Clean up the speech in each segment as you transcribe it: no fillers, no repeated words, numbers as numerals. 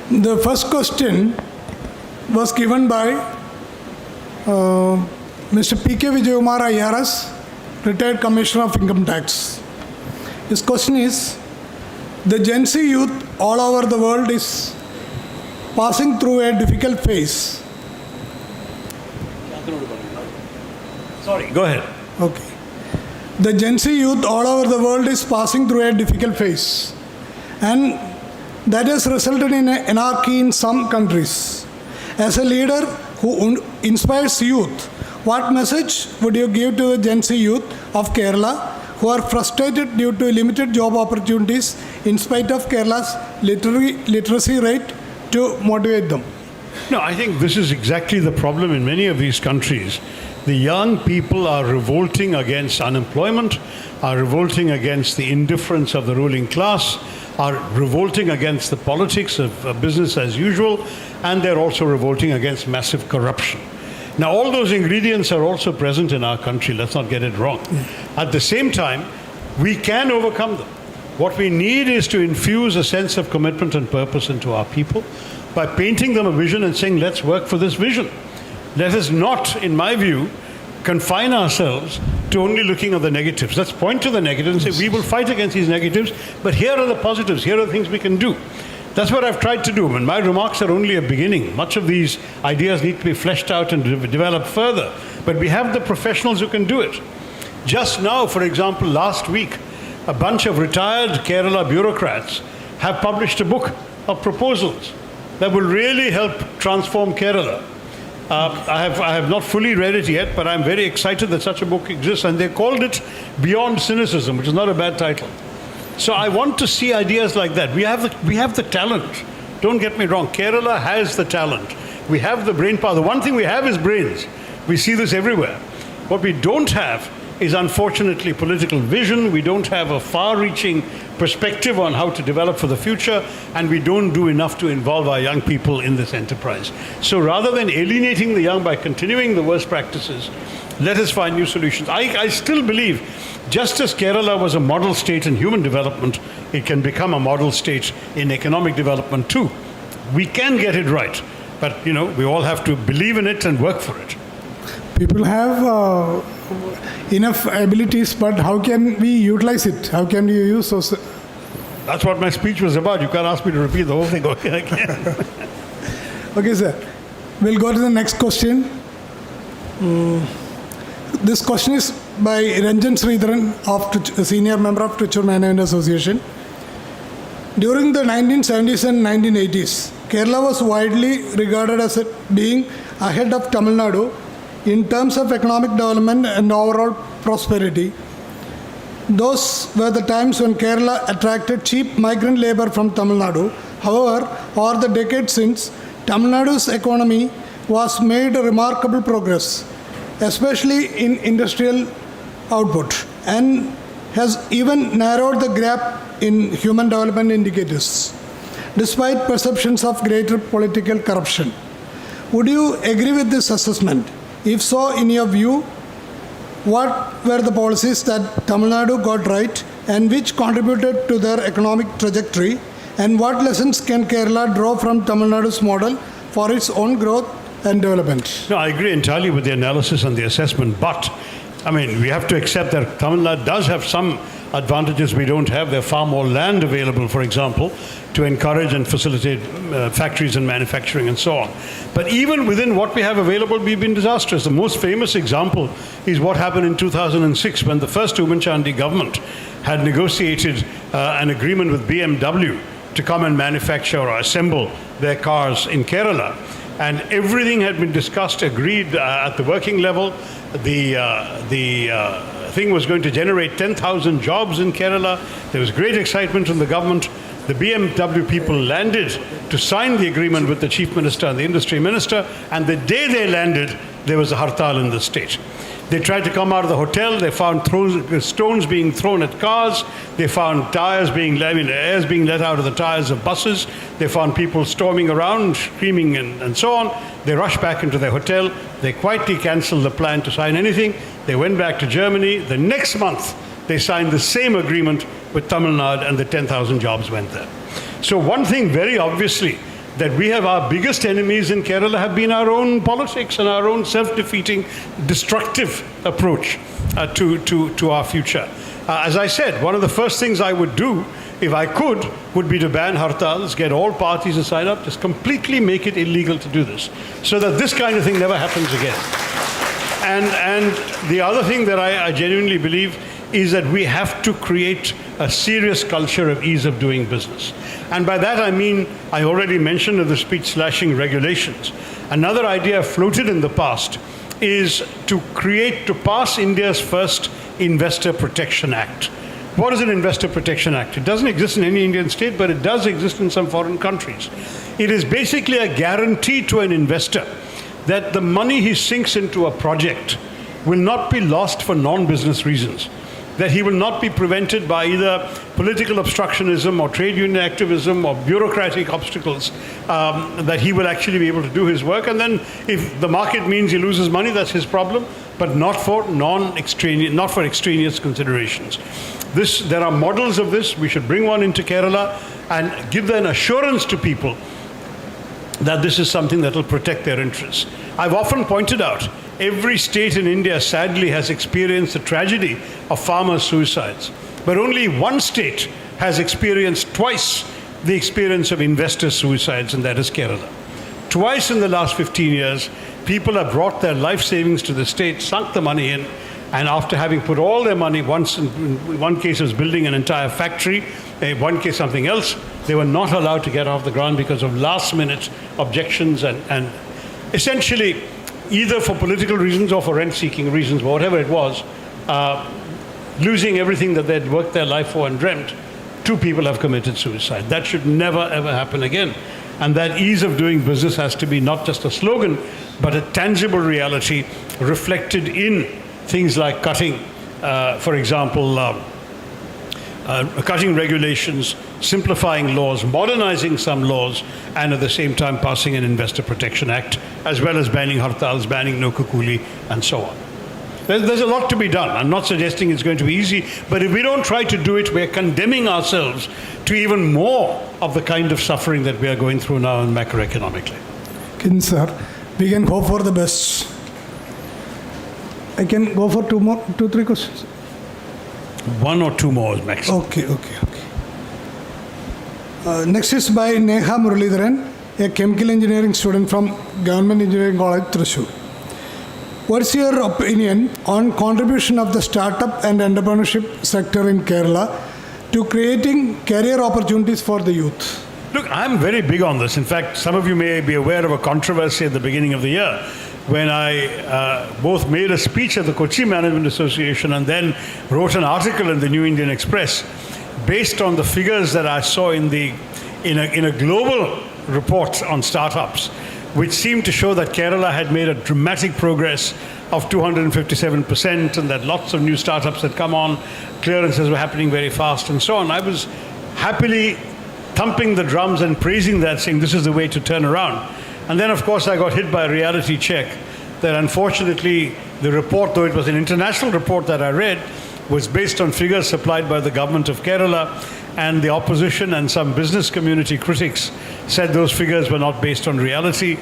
The first question was given by Mr. P.K. Vijaykumar IRS, retired Commissioner of Income Tax. His question is, the Gen Z youth all over the world is passing through a difficult phase. Sorry, go ahead. Okay. The Gen Z youth all over the world is passing through a difficult phase, and that has resulted in anarchy in some countries. As a leader who inspires youth, what message would you give to the Gen Z youth of Kerala who are frustrated due to limited job opportunities in spite of Kerala's literacy rate to motivate them? No, I think this is exactly the problem in many of these countries. The young people are revolting against unemployment, are revolting against the indifference of the ruling class, are revolting against the politics of business as usual, and they're also revolting against massive corruption. Now, all those ingredients are also present in our country, let's not get it wrong. At the same time, we can overcome them. What we need is to infuse a sense of commitment and purpose into our people by painting them a vision and saying, let's work for this vision. Let us not, in my view, confine ourselves to only looking at the negatives. Let's point to the negatives and say, we will fight against these negatives, but here are the positives, here are the things we can do. That's what I've tried to do, and my remarks are only a beginning. Much of these ideas need to be fleshed out and developed further, but we have the professionals who can do it. Just now, for example, last week, a bunch of retired Kerala bureaucrats have published a book of proposals that will really help transform Kerala. I have not fully read it yet, but I'm very excited that such a book exists, and they called it Beyond Cynicism, which is not a bad title. So I want to see ideas like that. We have the talent. Don't get me wrong. Kerala has the talent. We have the brain power. The one thing we have is brains. We see this everywhere. What we don't have is, unfortunately, political vision. We don't have a far-reaching perspective on how to develop for the future, and we don't do enough to involve our young people in this enterprise. So rather than alienating the young by continuing the worst practices, let us find new solutions. I still believe, just as Kerala was a model state in human development, it can become a model state in economic development too. We can get it right, but we all have to believe in it and work for it. People have enough abilities, but how can we utilize it? How can we use those? That's what my speech was about. You can't ask me to repeat the whole thing again. Okay, sir. We'll go to the next question. This question is by Ranjan Sridharan, a senior member of Trichy Management Association. During the 1970s and 1980s, Kerala was widely regarded as being ahead of Tamil Nadu in terms of economic development and overall prosperity. Those were the times when Kerala attracted cheap migrant labor from Tamil Nadu. However, over the decades since, Tamil Nadu's economy was made remarkable progress, especially in industrial output, and has even narrowed the gap in human development indicators, despite perceptions of greater political corruption. Would you agree with this assessment? If so, in your view, what were the policies that Tamil Nadu got right and which contributed to their economic trajectory? And what lessons can Kerala draw from Tamil Nadu's model for its own growth and development? No, I agree entirely with the analysis and the assessment, but we have to accept that Tamil Nadu does have some advantages we don't have. There's far more land available, for example, to encourage and facilitate factories and manufacturing and so on. But even within what we have available, we've been disastrous. The most famous example is what happened in 2006 when the first Umanchandi government had negotiated an agreement with BMW to come and manufacture or assemble their cars in Kerala. And everything had been discussed, agreed at the working level. The thing was going to generate 10,000 jobs in Kerala. There was great excitement from the government. The BMW people landed to sign the agreement with the chief minister and the industry minister, and the day they landed, there was a hartal in the state. They tried to come out of the hotel. They found stones being thrown at cars. They found airs being let out of the tires of buses. They found people storming around, screaming and so on. They rushed back into their hotel. They quietly canceled the plan to sign anything. They went back to Germany. The next month, they signed the same agreement with Tamil Nadu, and the 10,000 jobs went there. So one thing very obviously that we have our biggest enemies in Kerala have been our own politics and our own self-defeating, destructive approach to our future. As I said, one of the first things I would do, if I could, would be to ban hartals, get all parties to sign up, just completely make it illegal to do this, so that this kind of thing never happens again. And the other thing that I genuinely believe is that we have to create a serious culture of ease of doing business. And by that I mean, I already mentioned the speech slashing regulations. Another idea floated in the past is to pass India's first Investor Protection Act. What is an Investor Protection Act? It doesn't exist in any Indian state, but it does exist in some foreign countries. It is basically a guarantee to an investor that the money he sinks into a project will not be lost for non-business reasons, that he will not be prevented by either political obstructionism or trade union activism or bureaucratic obstacles, that he will actually be able to do his work. And then if the market means he loses money, that's his problem, but not for extraneous considerations. There are models of this. We should bring one into Kerala and give an assurance to people that this is something that will protect their interests. I've often pointed out, every state in India sadly has experienced the tragedy of farmer suicides, but only one state has experienced twice the experience of investor suicides, and that is Kerala. Twice in the last 15 years, people have brought their life savings to the state, sunk the money in, and after having put all their money, once in one case was building an entire factory, in one case something else, they were not allowed to get off the ground because of last-minute objections and essentially either for political reasons or for rent-seeking reasons, whatever it was, losing everything that they'd worked their life for and dreamt, 2 people have committed suicide. That should never, ever happen again. And that ease of doing business has to be not just a slogan, but a tangible reality reflected in things like cutting, for example, cutting regulations, simplifying laws, modernizing some laws, and at the same time passing an Investor Protection Act, as well as banning hartals, banning nokakuli, and so on. There's a lot to be done. I'm not suggesting it's going to be easy, but if we don't try to do it, we're condemning ourselves to even more of the kind of suffering that we are going through now macroeconomically. Kin sir, we can hope for the best. I can go for 2-3 questions. 1 or 2 more is maximum. Okay. Next is by Neha Muralidharan, a chemical engineering student from Government Engineering College, Thrissur. What's your opinion on contribution of the startup and entrepreneurship sector in Kerala to creating career opportunities for the youth? Look, I'm very big on this. In fact, some of you may be aware of a controversy at the beginning of the year when I both made a speech at the Kochi Management Association and then wrote an article in the New Indian Express based on the figures that I saw in a global report on startups, which seemed to show that Kerala had made a dramatic progress of 257% and that lots of new startups had come on, clearances were happening very fast and so on. I was happily thumping the drums and praising that, saying this is the way to turn around. And then, of course, I got hit by a reality check that unfortunately the report, though it was an international report that I read, was based on figures supplied by the government of Kerala, and the opposition and some business community critics said those figures were not based on reality.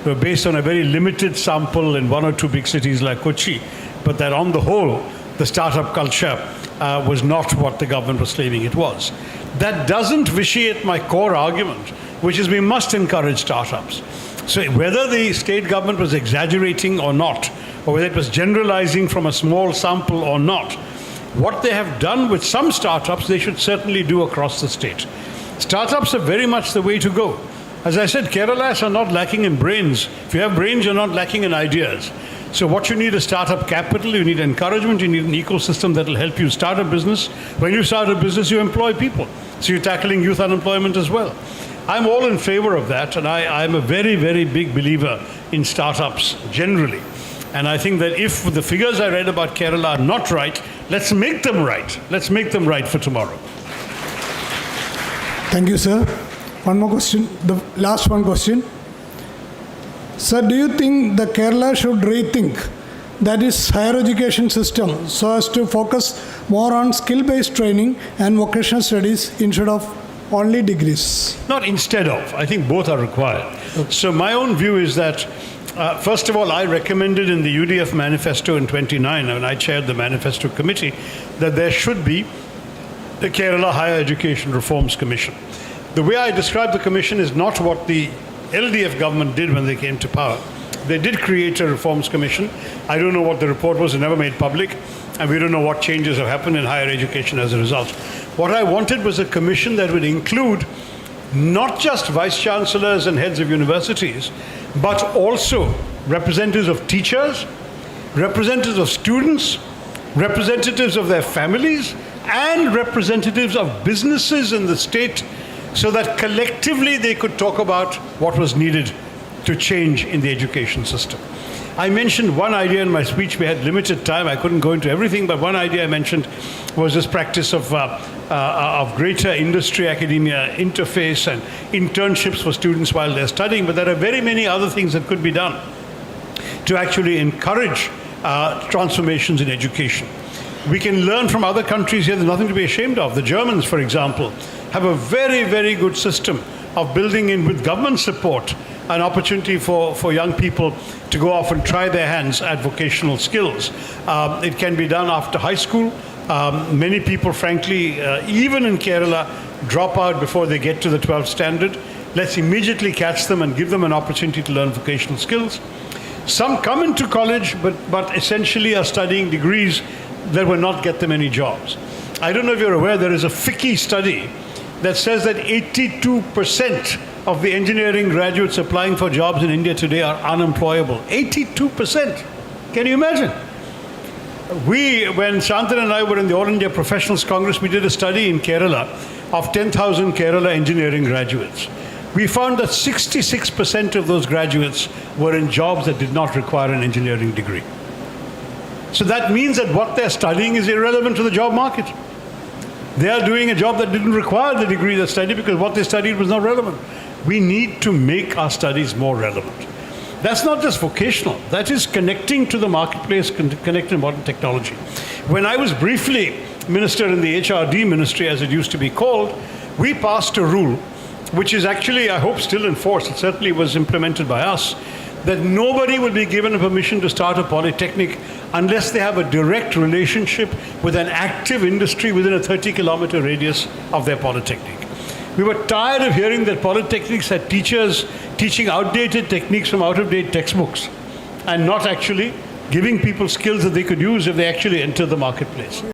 They were based on a very limited sample in 1 or 2 big cities like Kochi, but that on the whole, the startup culture was not what the government was claiming it was. That doesn't vitiate my core argument, which is we must encourage startups. So whether the state government was exaggerating or not, or whether it was generalizing from a small sample or not, what they have done with some startups, they should certainly do across the state. Startups are very much the way to go. As I said, Kerala's are not lacking in brains. If you have brains, you're not lacking in ideas. So what you need is startup capital, you need encouragement, you need an ecosystem that will help you start a business. When you start a business, you employ people. So you're tackling youth unemployment as well. I'm all in favor of that, and I'm a very, very big believer in startups generally. And I think that if the figures I read about Kerala are not right, let's make them right. Let's make them right for tomorrow. Thank you, sir. One more question, the last one question. Sir, do you think the Kerala should rethink that is higher education system so as to focus more on skill-based training and vocational studies instead of only degrees? Not instead of. I think both are required. So my own view is that, first of all, I recommended in the UDF manifesto in 29, when I chaired the manifesto committee, that there should be the Kerala Higher Education Reforms Commission. The way I describe the commission is not what the LDF government did when they came to power. They did create a reforms commission. I don't know what the report was, it never made public, and we don't know what changes have happened in higher education as a result. What I wanted was a commission that would include not just vice chancellors and heads of universities, but also representatives of teachers, representatives of students, representatives of their families, and representatives of businesses in the state, so that collectively they could talk about what was needed to change in the education system. I mentioned one idea in my speech. We had limited time. I couldn't go into everything, but one idea I mentioned was this practice of greater industry-academia interface and internships for students while they're studying. But there are very many other things that could be done to actually encourage transformations in education. We can learn from other countries here. There's nothing to be ashamed of. The Germans, for example, have a very, very good system of building in, with government support, an opportunity for young people to go off and try their hands at vocational skills. It can be done after high school. Many people, frankly, even in Kerala, drop out before they get to the 12th standard. Let's immediately catch them and give them an opportunity to learn vocational skills. Some come into college, but essentially are studying degrees that will not get them any jobs. I don't know if you're aware, there is a FICCI study that says that 82% of the engineering graduates applying for jobs in India today are unemployable. 82%. Can you imagine? When Shantanu and I were in the All India Professionals Congress, we did a study in Kerala of 10,000 Kerala engineering graduates. We found that 66% of those graduates were in jobs that did not require an engineering degree. So that means that what they're studying is irrelevant to the job market. They are doing a job that didn't require the degree they studied because what they studied was not relevant. We need to make our studies more relevant. That's not just vocational. That is connecting to the marketplace, connecting to modern technology. When I was briefly minister in the HRD ministry, as it used to be called, we passed a rule, which is actually, I hope, still in force. It certainly was implemented by us, that nobody will be given a permission to start a polytechnic unless they have a direct relationship with an active industry within a 30-kilometer radius of their polytechnic. We were tired of hearing that polytechnics had teachers teaching outdated techniques from out-of-date textbooks and not actually giving people skills that they could use if they actually enter the marketplace.